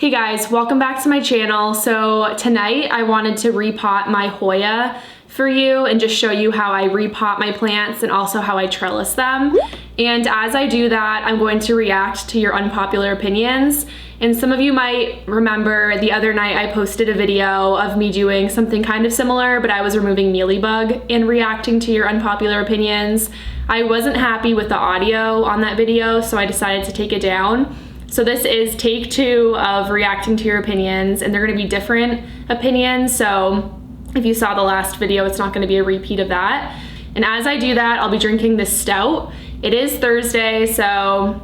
Hey guys, welcome back to my channel. So tonight I wanted to repot my Hoya for you and just show you how I repot my plants and also how I trellis them. And as I do that, I'm going to react to your unpopular opinions. And some of you might remember the other night I posted a video of me doing something kind of similar, but I was removing mealybug and reacting to your unpopular opinions. I wasn't happy with the audio on that video, so I decided to take it down. So this is take 2 of reacting to your opinions, and they're gonna be different opinions. So if you saw the last video, it's not gonna be a repeat of that. And as I do that, I'll be drinking this stout. It is Thursday, so,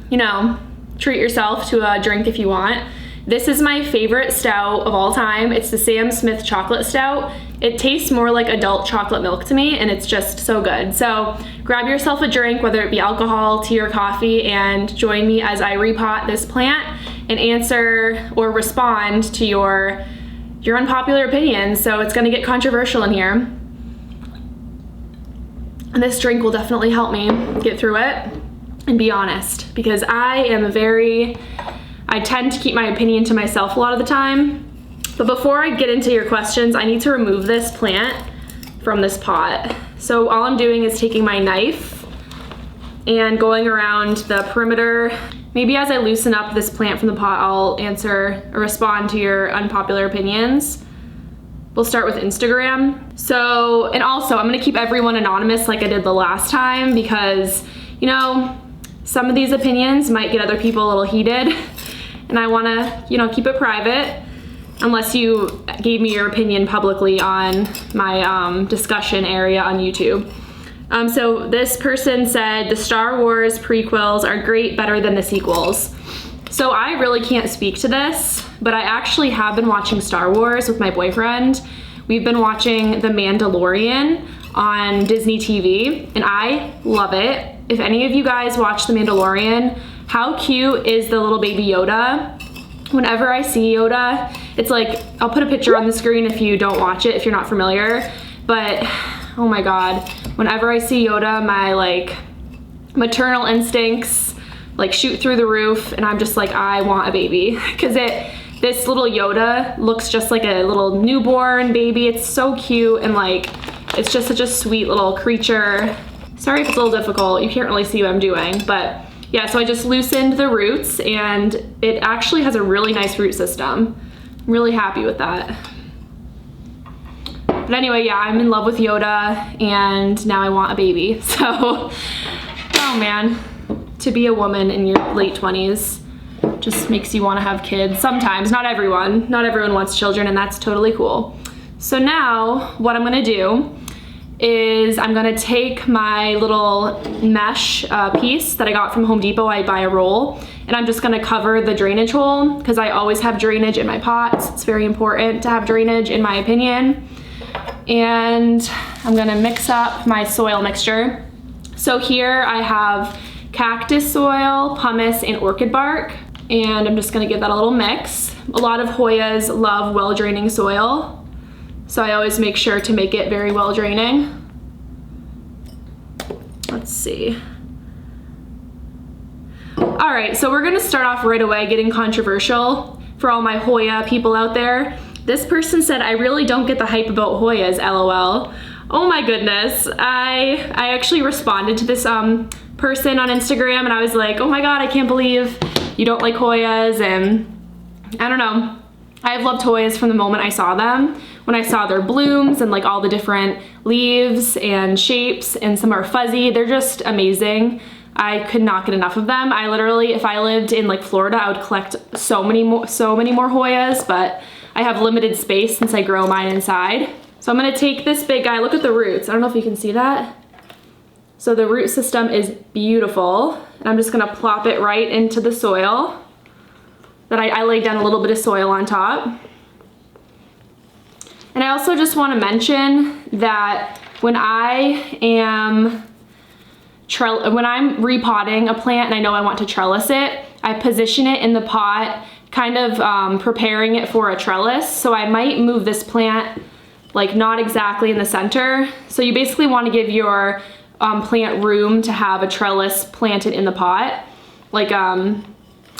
you know, treat yourself to a drink if you want. This is my favorite stout of all time. It's the Sam Smith chocolate stout. It tastes more like adult chocolate milk to me, and it's just so good. So grab yourself a drink, whether it be alcohol, tea, or coffee, and join me as I repot this plant and answer or respond to your unpopular opinions. So it's gonna get controversial in here. And this drink will definitely help me get through it and be honest, because I tend to keep my opinion to myself a lot of the time. But before I get into your questions, I need to remove this plant from this pot. So all I'm doing is taking my knife and going around the perimeter. Maybe as I loosen up this plant from the pot, I'll answer or respond to your unpopular opinions. We'll start with Instagram. So, and also I'm gonna keep everyone anonymous like I did the last time, because, you know, some of these opinions might get other people a little heated, and I wanna, you know, keep it private. Unless you gave me your opinion publicly on my discussion area on YouTube. So this person said, the Star Wars prequels are great, better than the sequels. So I really can't speak to this, but I actually have been watching Star Wars with my boyfriend. We've been watching The Mandalorian on Disney TV, and I love it. If any of you guys watch The Mandalorian, how cute is the little baby Yoda? Whenever I see Yoda, it's like, I'll put a picture on the screen if you don't watch it, if you're not familiar, but oh my God, whenever I see Yoda, my like maternal instincts like shoot through the roof, and I'm just like, I want a baby, because this little Yoda looks just like a little newborn baby. It's so cute, and like, it's just such a sweet little creature. Sorry if it's a little difficult, you can't really see what I'm doing, but yeah, so I just loosened the roots, and it actually has a really nice root system. I'm really happy with that. But anyway, yeah, I'm in love with Yoda, and now I want a baby. So, oh man, to be a woman in your late 20s just makes you want to have kids. Sometimes, not everyone. Not everyone wants children, and that's totally cool. So now, what I'm gonna do is I'm gonna take my little mesh piece that I got from Home Depot. I buy a roll, and I'm just gonna cover the drainage hole, because I always have drainage in my pots. It's very important to have drainage, in my opinion. And I'm gonna mix up my soil mixture. So here I have cactus soil, pumice, and orchid bark, and I'm just gonna give that a little mix. A lot of Hoyas love well-draining soil, so I always make sure to make it very well draining. Let's see. All right, so we're gonna start off right away getting controversial for all my Hoya people out there. This person said, I really don't get the hype about Hoyas, LOL. Oh my goodness. I actually responded to this person on Instagram, and I was like, oh my God, I can't believe you don't like Hoyas. And I don't know. I've loved Hoyas from the moment I saw them. When I saw their blooms and like all the different leaves and shapes, and some are fuzzy, they're just amazing. I could not get enough of them. I literally, if I lived in like Florida, I would collect so many more Hoyas, but I have limited space since I grow mine inside. So I'm gonna take this big guy. Look at the roots. I don't know if you can see that. So the root system is beautiful, and I'm just gonna plop it right into the soil. That I laid down a little bit of soil on top. And I also just want to mention that when I'm repotting a plant and I know I want to trellis it, I position it in the pot, kind of preparing it for a trellis. So I might move this plant like not exactly in the center. So you basically want to give your plant room to have a trellis planted in the pot. Like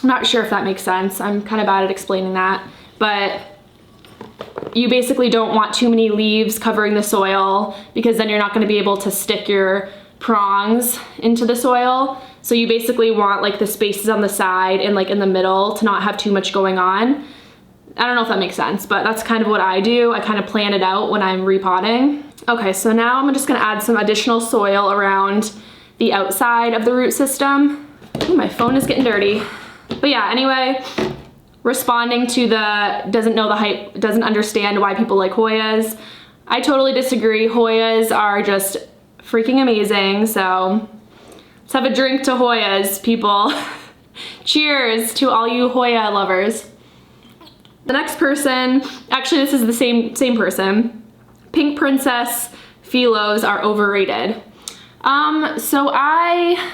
I'm not sure if that makes sense. I'm kind of bad at explaining that, but you basically don't want too many leaves covering the soil because then you're not going to be able to stick your prongs into the soil. So you basically want like the spaces on the side and like in the middle to not have too much going on. I don't know if that makes sense, but that's kind of what I do. I kind of plan it out when I'm repotting. Okay, so now I'm just gonna add some additional soil around the outside of the root system. Ooh, my phone is getting dirty. But yeah, anyway, responding to the doesn't know the hype, doesn't understand why people like Hoyas. I totally disagree. Hoyas are just freaking amazing. So let's have a drink to Hoyas, people. Cheers to all you Hoya lovers. The next person, actually this is the same person. Pink Princess Philos are overrated. So I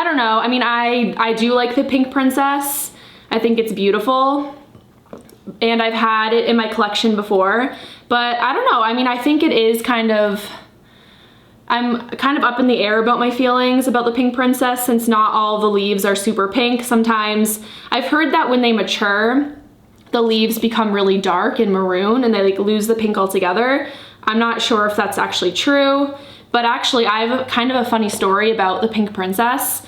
don't know. I mean, I do like the Pink Princess. I think it's beautiful. And I've had it in my collection before, but I don't know. I mean, I think it is I'm kind of up in the air about my feelings about the Pink Princess since not all the leaves are super pink. Sometimes I've heard that when they mature, the leaves become really dark and maroon and they like lose the pink altogether. I'm not sure if that's actually true, but actually I have kind of a funny story about the Pink Princess.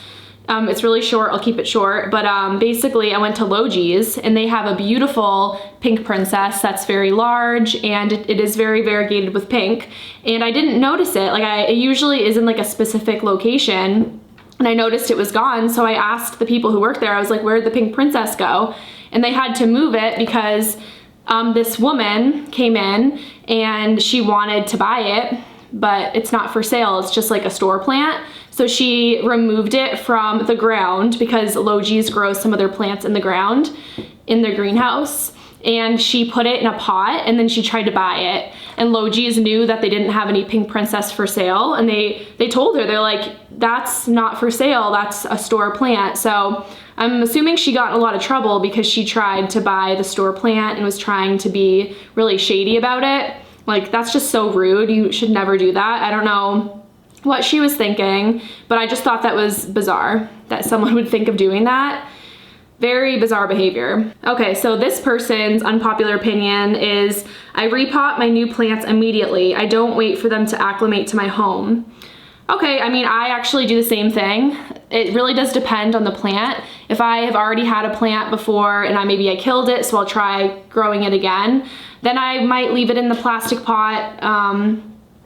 It's really short, I'll keep it short, but basically I went to Logi's and they have a beautiful Pink Princess that's very large and it is very variegated with pink. And I didn't notice it, like it usually is in like a specific location and I noticed it was gone. So I asked the people who work there, I was like, where did the Pink Princess go? And they had to move it because this woman came in and she wanted to buy it, but it's not for sale, it's just like a store plant. So she removed it from the ground because Logi's grows some of their plants in the ground in their greenhouse. And she put it in a pot and then she tried to buy it. And Logi's knew that they didn't have any Pink Princess for sale. And they told her, they're like, that's not for sale, that's a store plant. So I'm assuming she got in a lot of trouble because she tried to buy the store plant and was trying to be really shady about it. Like, that's just so rude. You should never do that. I don't know what she was thinking, but I just thought that was bizarre that someone would think of doing that. Very bizarre behavior. Okay, so this person's unpopular opinion is, I repot my new plants immediately. I don't wait for them to acclimate to my home. Okay, I mean, I actually do the same thing. It really does depend on the plant. If I have already had a plant before and maybe I killed it, so I'll try growing it again, then I might leave it in the plastic pot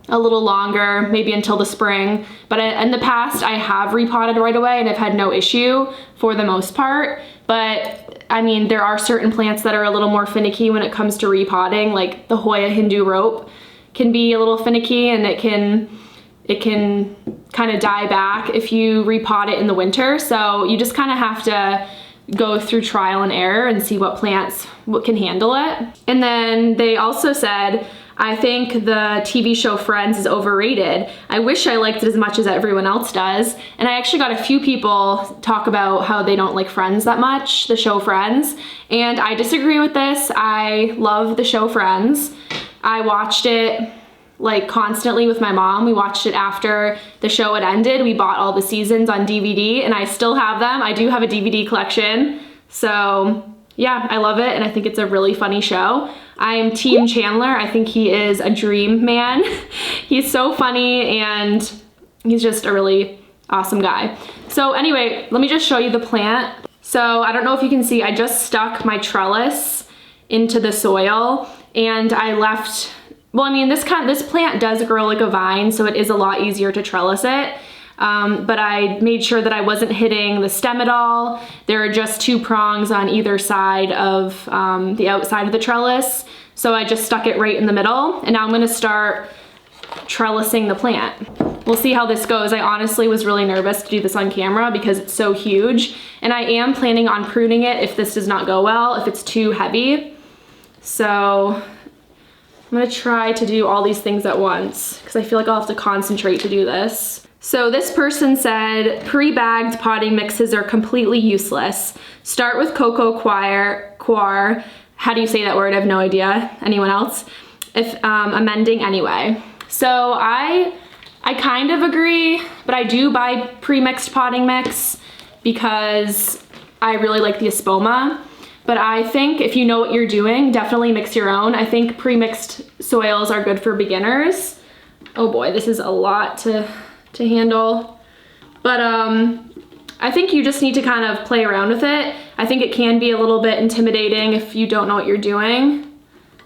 a little longer, maybe until the spring. But in the past, I have repotted right away and I've had no issue for the most part. But I mean, there are certain plants that are a little more finicky when it comes to repotting, like the Hoya Hindu rope can be a little finicky and it can kind of die back if you repot it in the winter. So you just kind of have to go through trial and error and see what plants can handle it. And then they also said, I think the TV show Friends is overrated. I wish I liked it as much as everyone else does. And I actually got a few people talk about how they don't like Friends that much, the show Friends. And I disagree with this. I love the show Friends. I watched it like constantly with my mom. We watched it after the show had ended. We bought all the seasons on DVD and I still have them. I do have a DVD collection. So yeah, I love it and I think it's a really funny show. I am Team Chandler. I think he is a dream man. He's so funny and he's just a really awesome guy. So anyway, let me just show you the plant. So I don't know if you can see, I just stuck my trellis into the soil and I left, well, I mean, this plant does grow like a vine, so it is a lot easier to trellis it. But I made sure that I wasn't hitting the stem at all. There are just two prongs on either side of the outside of the trellis. So I just stuck it right in the middle. And now I'm gonna start trellising the plant. We'll see how this goes. I honestly was really nervous to do this on camera because it's so huge. And I am planning on pruning it if this does not go well, if it's too heavy. So I'm gonna try to do all these things at once because I feel like I'll have to concentrate to do this. So this person said, pre-bagged potting mixes are completely useless. Start with cocoa coir. How do you say that word? I have no idea. Anyone else? If amending anyway. So I kind of agree, but I do buy pre-mixed potting mix because I really like the Espoma. But I think if you know what you're doing, definitely mix your own. I think pre-mixed soils are good for beginners. Oh boy, this is a lot to handle. But I think you just need to kind of play around with it. I think it can be a little bit intimidating if you don't know what you're doing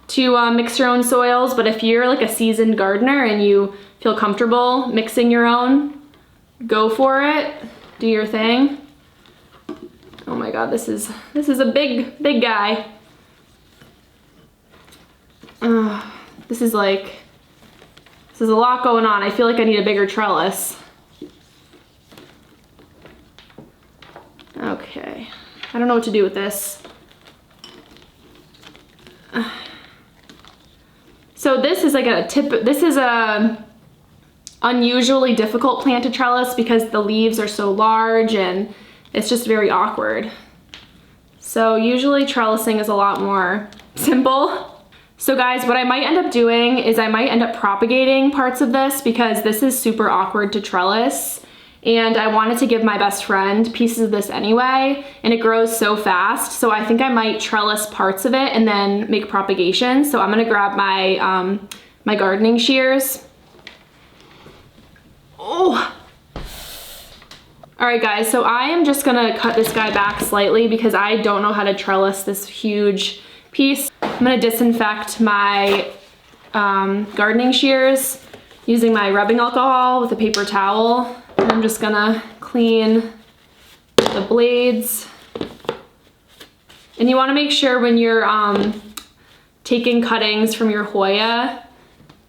to mix your own soils, but if you're like a seasoned gardener and you feel comfortable mixing your own, go for it, do your thing. Oh my God, this is a big guy. This is a lot going on. I feel like I need a bigger trellis. Okay, I don't know what to do with this. So this is like this is a unusually difficult plant to trellis because the leaves are so large and it's just very awkward. So usually trellising is a lot more simple. So guys, what I might end up doing is I might end up propagating parts of this because this is super awkward to trellis. And I wanted to give my best friend pieces of this anyway, and it grows so fast. So I think I might trellis parts of it and then make propagation. So I'm gonna grab my, my gardening shears. Oh! All right guys, so I am just gonna cut this guy back slightly because I don't know how to trellis this huge piece. I'm gonna disinfect my gardening shears using my rubbing alcohol with a paper towel. And I'm just gonna clean the blades. And you wanna make sure when you're taking cuttings from your Hoya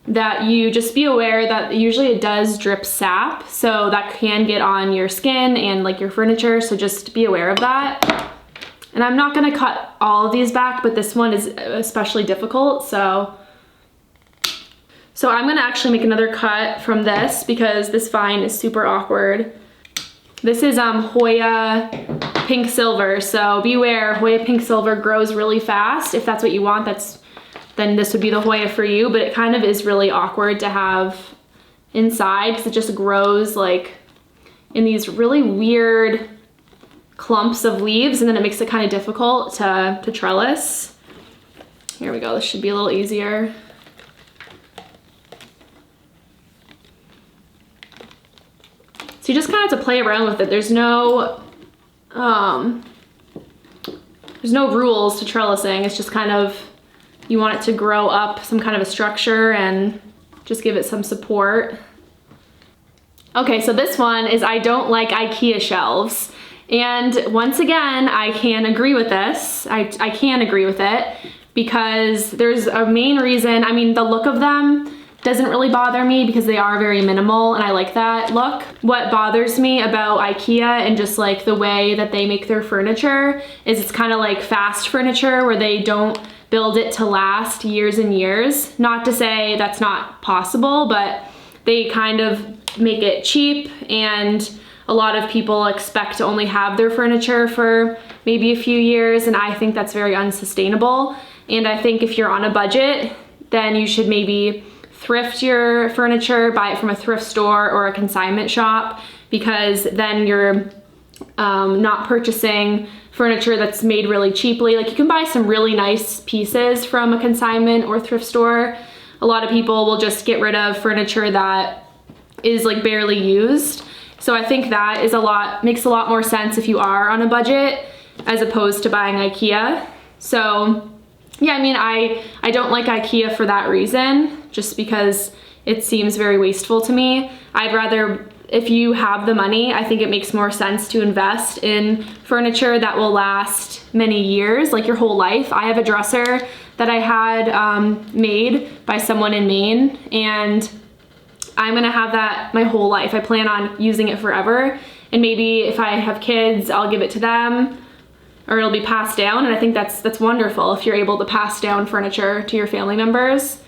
that you just be aware that usually it does drip sap, so that can get on your skin and like your furniture, so just be aware of that. And I'm not gonna cut all of these back, but this one is especially difficult, so I'm gonna actually make another cut from this because this vine is super awkward. This is Hoya Pink Silver, so beware, Hoya Pink Silver grows really fast. If that's what you want, then this would be the Hoya for you, but it kind of is really awkward to have inside because it just grows like in these really weird clumps of leaves, and then it makes it kind of difficult to trellis. Here we go, this should be a little easier. So you just kind of have to play around with it. There's no rules to trellising. It's just kind of, you want it to grow up some kind of a structure and just give it some support. Okay, so this one is I don't like IKEA shelves. And once again, I can agree with this. I can agree with it because there's a main reason. I mean, the look of them doesn't really bother me because they are very minimal and I like that look. What bothers me about IKEA and just like the way that they make their furniture is it's kind of like fast furniture where they don't build it to last years and years. Not to say that's not possible, but they kind of make it cheap, and a lot of people expect to only have their furniture for maybe a few years, and I think that's very unsustainable. And I think if you're on a budget, then you should maybe thrift your furniture, buy it from a thrift store or a consignment shop, because then you're not purchasing furniture that's made really cheaply. Like, you can buy some really nice pieces from a consignment or thrift store. A lot of people will just get rid of furniture that is like barely used. So I think that is makes a lot more sense if you are on a budget as opposed to buying IKEA. So yeah, I mean, I don't like IKEA for that reason, just because it seems very wasteful to me. I'd rather, if you have the money, I think it makes more sense to invest in furniture that will last many years, like your whole life. I have a dresser that I had made by someone in Maine, and I'm gonna have that my whole life. I plan on using it forever, and maybe if I have kids, I'll give it to them, or it'll be passed down. And I think that's wonderful if you're able to pass down furniture to your family members.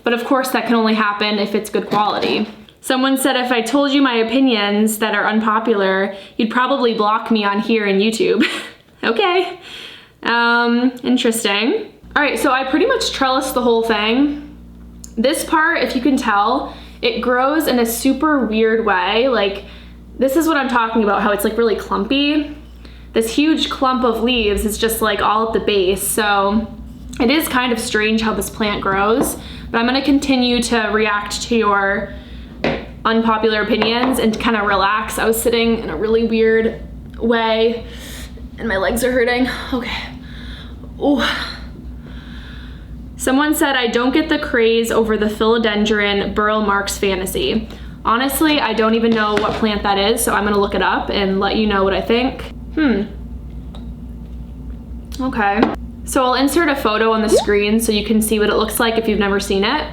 But of course, that can only happen if it's good quality. Someone said if I told you my opinions that are unpopular, you'd probably block me on here and YouTube. Okay, interesting. All right, so I pretty much trellised the whole thing. This part, if you can tell, it grows in a super weird way. Like, this is what I'm talking about, how it's like really clumpy. this huge clump of leaves is just like all at the base. So it is kind of strange how this plant grows, but I'm gonna continue to react to your unpopular opinions and kind of relax. I was sitting in a really weird way and my legs are hurting. Okay. Ooh. Someone said, I don't get the craze over the philodendron Burle Marx fantasy. Honestly, I don't even know what plant that is, so I'm gonna look it up and let you know what I think. Okay. So I'll insert a photo on the screen so you can see what it looks like if you've never seen it.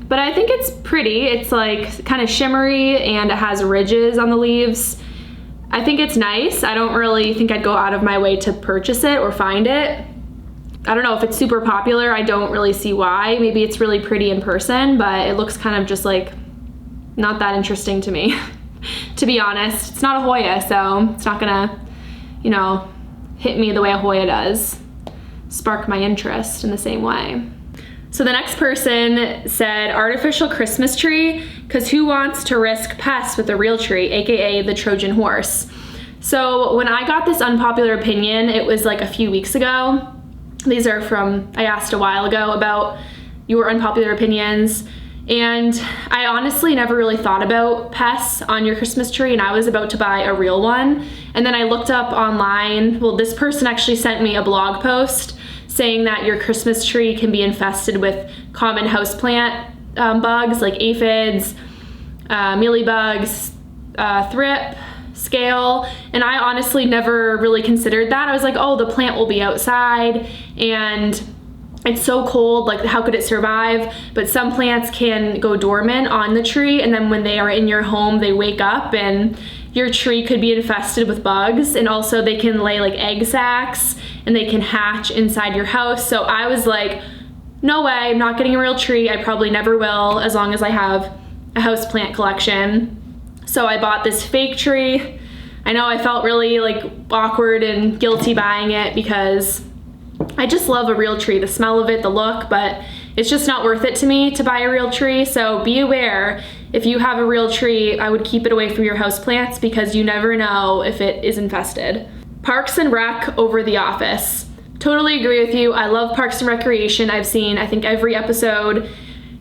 But I think it's pretty. It's like kind of shimmery and it has ridges on the leaves. I think it's nice. I don't really think I'd go out of my way to purchase it or find it. I don't know if it's super popular. I don't really see why. Maybe it's really pretty in person, but it looks kind of just like not that interesting to me, to be honest. It's not a Hoya, so it's not gonna, you know, hit me the way a Hoya does, spark my interest in the same way. So the next person said artificial Christmas tree, because who wants to risk pests with a real tree, AKA the Trojan horse? So when I got this unpopular opinion, it was like a few weeks ago. These are from, I asked a while ago about your unpopular opinions. And I honestly never really thought about pests on your Christmas tree, and I was about to buy a real one. And then I looked up online, well, this person actually sent me a blog post saying that your Christmas tree can be infested with common houseplant bugs like aphids, mealybugs, thrip, scale, and I honestly never really considered that. I was like, oh, the plant will be outside and it's so cold, like how could it survive? But some plants can go dormant on the tree, and then when they are in your home, they wake up and your tree could be infested with bugs, and also they can lay like egg sacs and they can hatch inside your house. So I was like, no way, I'm not getting a real tree. I probably never will as long as I have a houseplant collection. So I bought this fake tree. I know I felt really like awkward and guilty buying it because I just love a real tree, the smell of it, the look, but it's just not worth it to me to buy a real tree. So be aware, if you have a real tree, I would keep it away from your houseplants because you never know if it is infested. Parks and Rec over The Office. Totally agree with you. I love Parks and Recreation. I've seen, I think, every episode.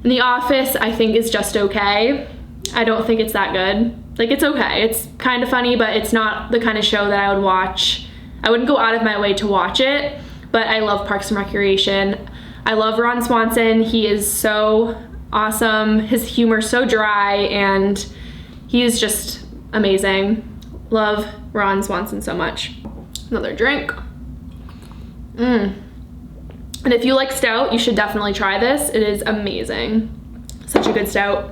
In The Office, I think is just okay. I don't think it's that good. Like, it's okay. It's kind of funny, but it's not the kind of show that I would watch. I wouldn't go out of my way to watch it, but I love Parks and Recreation. I love Ron Swanson. He is so awesome. His humor's so dry, and he is just amazing. Love Ron Swanson so much. Another drink. And if you like stout, you should definitely try this. It is amazing. Such a good stout.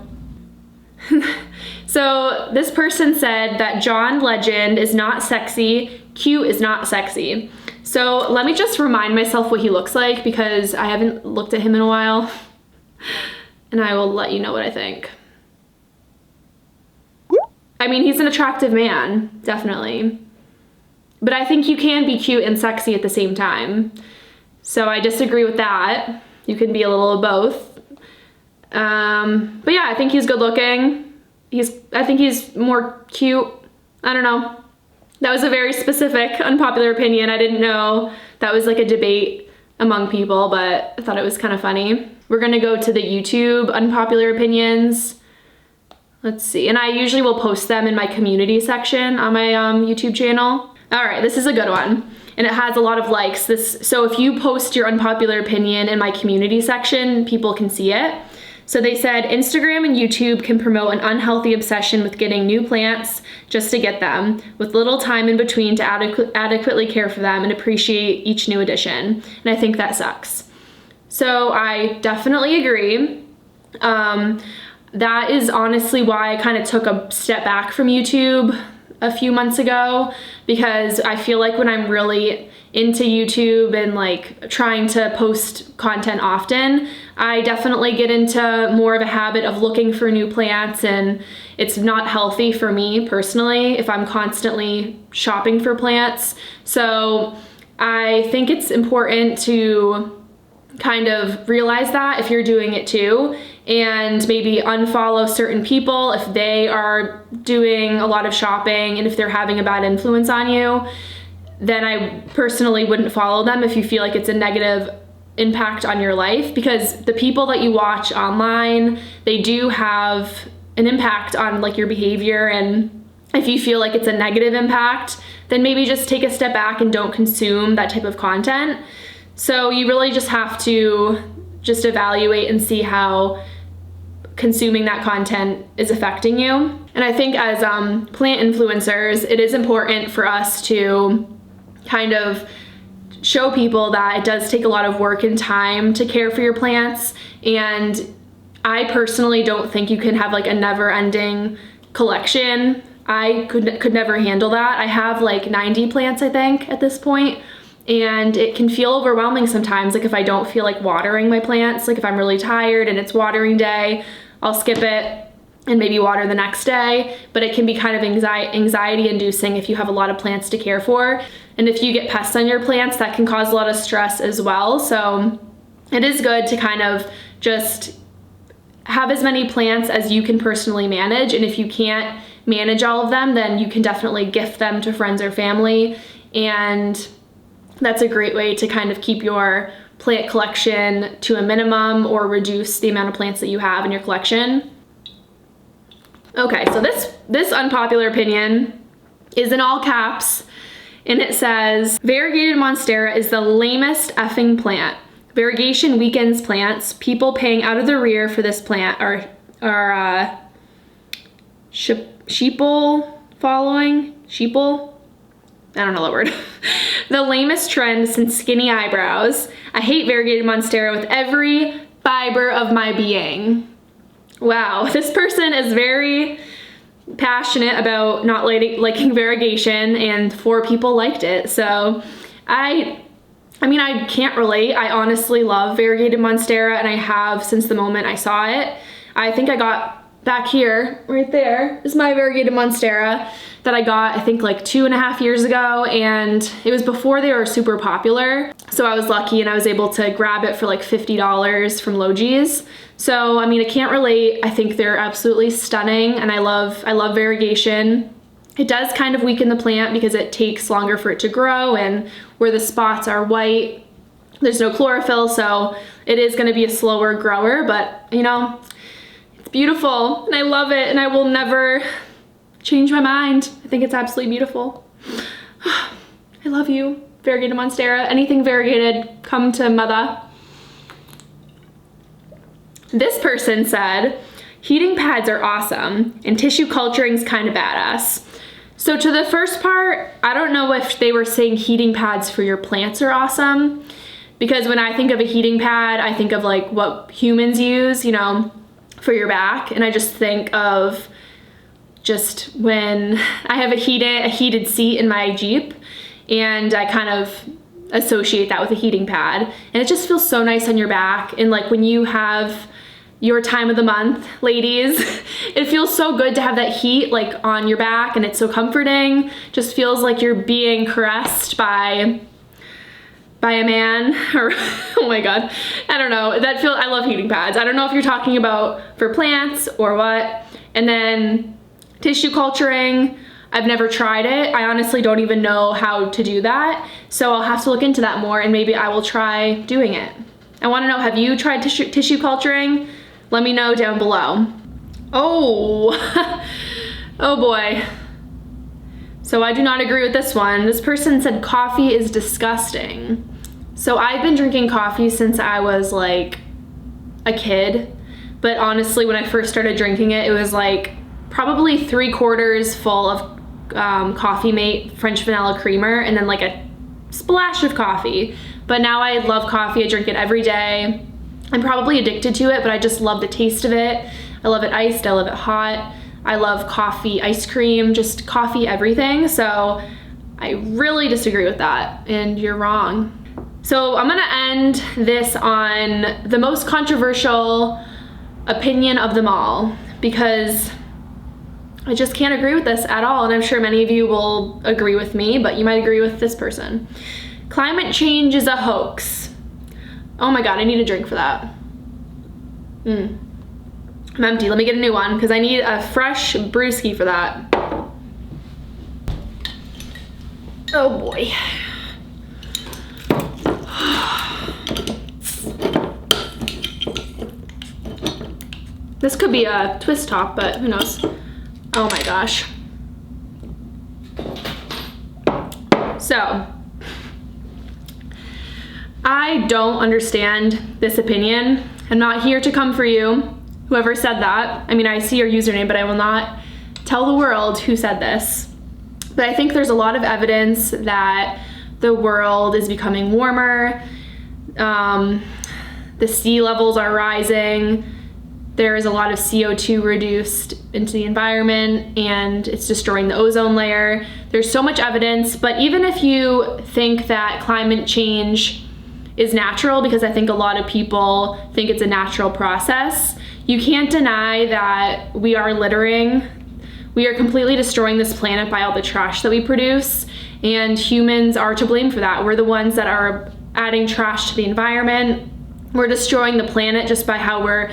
So this person said that John Legend is not sexy, Q is not sexy. So let me just remind myself what he looks like because I haven't looked at him in a while, and I will let you know what I think. I mean, he's an attractive man, definitely. But I think you can be cute and sexy at the same time. So I disagree with that. You can be a little of both. But yeah, I think he's good looking. I think he's more cute. I don't know. That was a very specific, unpopular opinion. I didn't know that was like a debate among people, but I thought it was kind of funny. We're gonna go to the YouTube unpopular opinions. Let's see, and I usually will post them in my community section on my YouTube channel. All right, this is a good one, and it has a lot of likes. So if you post your unpopular opinion in my community section, people can see it. So they said, Instagram and YouTube can promote an unhealthy obsession with getting new plants just to get them, with little time in between to adequately care for them and appreciate each new addition. And I think that sucks. So I definitely agree. That is honestly why I kind of took a step back from YouTube a few months ago, because I feel like when I'm really into YouTube and like trying to post content often, I definitely get into more of a habit of looking for new plants, and it's not healthy for me personally if I'm constantly shopping for plants. So I think it's important to kind of realize that if you're doing it too, and maybe unfollow certain people if they are doing a lot of shopping and if they're having a bad influence on you. then I personally wouldn't follow them if you feel like it's a negative impact on your life, because the people that you watch online, they do have an impact on like your behavior. And if you feel like it's a negative impact, then maybe just take a step back and don't consume that type of content. So you really just have to just evaluate and see how consuming that content is affecting you. And I think as plant influencers, it is important for us to kind of show people that it does take a lot of work and time to care for your plants. And I personally don't think you can have like a never-ending collection. I could never handle that. I have like 90 plants, I think, at this point, and it can feel overwhelming sometimes. Like if I don't feel like watering my plants, like if I'm really tired and it's watering day, I'll skip it and maybe water the next day. But it can be kind of anxiety inducing if you have a lot of plants to care for. And if you get pests on your plants, that can cause a lot of stress as well. So it is good to kind of just have as many plants as you can personally manage. And if you can't manage all of them, then you can definitely gift them to friends or family. And that's a great way to kind of keep your plant collection to a minimum or reduce the amount of plants that you have in your collection. Okay, so this unpopular opinion is in all caps, and it says, variegated monstera is the lamest effing plant. Variegation weakens plants. People paying out of the rear for this plant are sheeple following? Sheeple? I don't know that word. The lamest trend since skinny eyebrows. I hate variegated monstera with every fiber of my being. Wow, this person is very passionate about not liking variegation, and 4 people liked it. So I mean, I can't relate. I honestly love variegated monstera, and I have since the moment I saw it. I think I got back here, right there, is my variegated monstera that I got, I think like 2.5 years ago, and it was before they were super popular. So I was lucky and I was able to grab it for like $50 from Logi's. So, I mean, I can't relate. I think they're absolutely stunning, and I love variegation. It does kind of weaken the plant because it takes longer for it to grow, and where the spots are white, there's no chlorophyll, so it is gonna be a slower grower, but you know, it's beautiful and I love it, and I will never change my mind. I think it's absolutely beautiful. I love you, variegated monstera. Anything variegated, come to mother. This person said, heating pads are awesome and tissue culturing's kind of badass. So to the first part, I don't know if they were saying heating pads for your plants are awesome, because when I think of a heating pad, I think of like what humans use, you know, for your back. And I just think of just when I have a heated seat in my Jeep, and I kind of associate that with a heating pad. And it just feels so nice on your back. And like when you have your time of the month, ladies, it feels so good to have that heat like on your back, and it's so comforting. Just feels like you're being caressed by a man, or oh my god, I don't know. I love heating pads. I don't know if you're talking about for plants or what. And then tissue culturing, I've never tried it. I honestly don't even know how to do that. So I'll have to look into that more, and maybe I will try doing it. I want to know, have you tried tissue culturing? Let me know down below. Oh, oh boy. So I do not agree with this one. This person said coffee is disgusting. So I've been drinking coffee since I was like a kid, but honestly, when I first started drinking it, it was like probably 3/4 full of Coffee Mate French vanilla creamer, and then like a splash of coffee. But now I love coffee. I drink it every day. I'm probably addicted to it, but I just love the taste of it. I love it iced, I love it hot. I love coffee ice cream, just coffee everything. So I really disagree with that, and you're wrong. So I'm gonna end this on the most controversial opinion of them all, because I just can't agree with this at all, and I'm sure many of you will agree with me, but you might agree with this person. Climate change is a hoax. Oh my god, I need a drink for that. I'm empty. Let me get a new one, because I need a fresh brewski for that. Oh boy. This could be a twist top, but who knows? Oh my gosh. So, I don't understand this opinion. I'm not here to come for you, whoever said that. I mean, I see your username, but I will not tell the world who said this. But I think there's a lot of evidence that the world is becoming warmer. The sea levels are rising. There is a lot of CO2 reduced into the environment, and it's destroying the ozone layer. There's so much evidence, but even if you think that climate change is natural, because I think a lot of people think it's a natural process, you can't deny that we are littering. We are completely destroying this planet by all the trash that we produce, and humans are to blame for that. We're the ones that are adding trash to the environment. We're destroying the planet just by how we're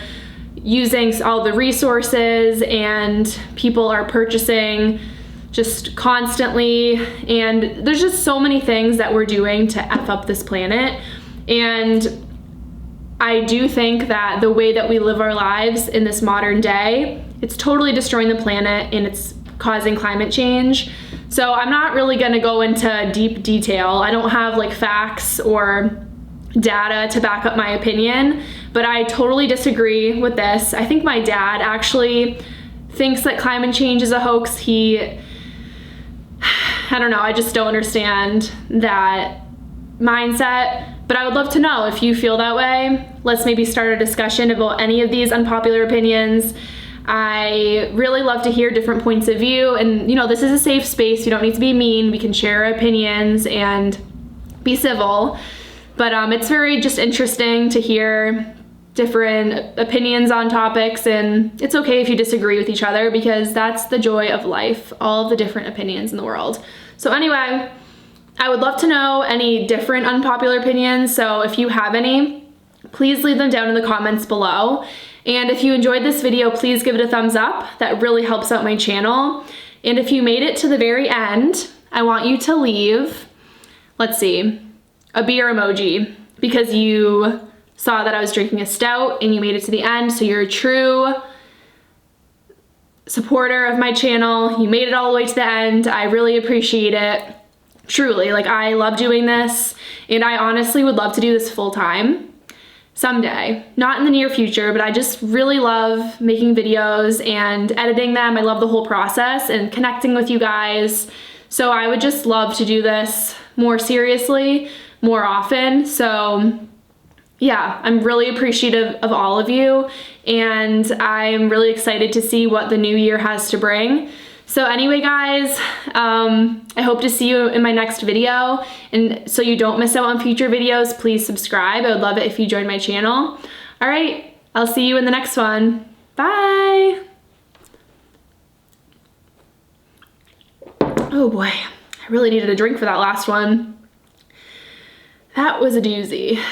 using all the resources, and people are purchasing just constantly, and there's just so many things that we're doing to F up this planet. And I do think that the way that we live our lives in this modern day, it's totally destroying the planet and it's causing climate change. So I'm not really going to go into deep detail. I don't have like facts or data to back up my opinion, but I totally disagree with this. I think my dad actually thinks that climate change is a hoax. I don't know, I just don't understand that mindset, but I would love to know if you feel that way. Let's maybe start a discussion about any of these unpopular opinions. I really love to hear different points of view, and you know, this is a safe space. You don't need to be mean. We can share our opinions and be civil. But it's very just interesting to hear different opinions on topics, and it's okay if you disagree with each other, because that's the joy of life, all of the different opinions in the world. So anyway, I would love to know any different unpopular opinions, so if you have any, please leave them down in the comments below. And if you enjoyed this video, please give it a thumbs up. That really helps out my channel. And if you made it to the very end, I want you to leave, let's see, a beer emoji, because you saw that I was drinking a stout and you made it to the end, so you're a true supporter of my channel. You made it all the way to the end. I really appreciate it. Truly, like, I love doing this, and I honestly would love to do this full time someday. Not in the near future, but I just really love making videos and editing them. I love the whole process and connecting with you guys. So I would just love to do this more seriously, more often. So yeah, I'm really appreciative of all of you, and I'm really excited to see what the new year has to bring. So anyway, guys, I hope to see you in my next video, and so you don't miss out on future videos, please subscribe. I would love it if you joined my channel. All right, I'll see you in the next one. Bye. Oh boy, I really needed a drink for that last one. That was a doozy.